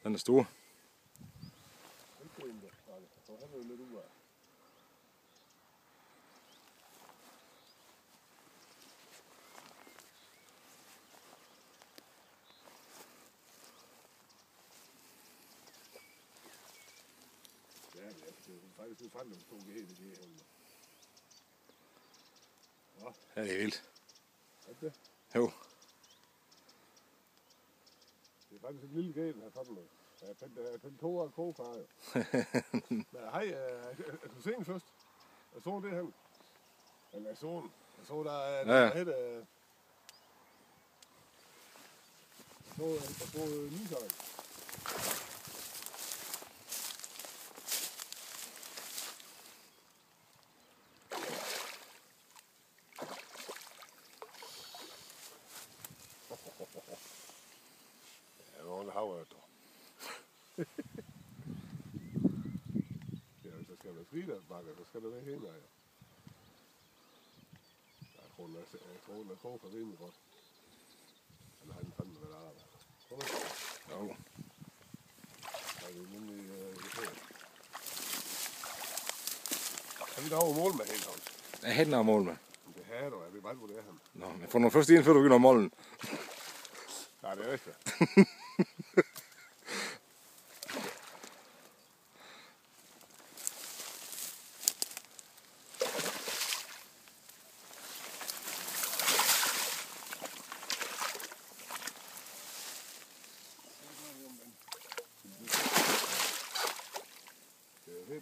Den er stor. Ja, det er vildt. Jo. Det er faktisk en lille gren, der har kommet med. Jeg tænkte 2 år kofa jo. Men hej, du ser den først. Jeg så det her. Eller jeg så den. Jeg så der hedder... Jeg så Nysøjen. Fridagsbakker, så skal der være hele af. Jeg tror, den er kogt for rimelig godt. Eller han fandme vel arbejde. Tror du? Jo. Ja, det er nemlig kan vi da over mål med helt hånd? Jeg har den her mål med. Det her du, jeg ved bare, hvor det er han. Nå, men får nogle først ind, før du begynder at måle den. Nej, det er rigtigt.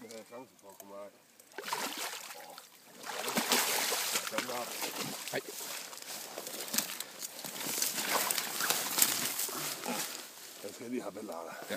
Det her chancen for at komme af. Nej. Den skal jeg lige have bellader. Ja.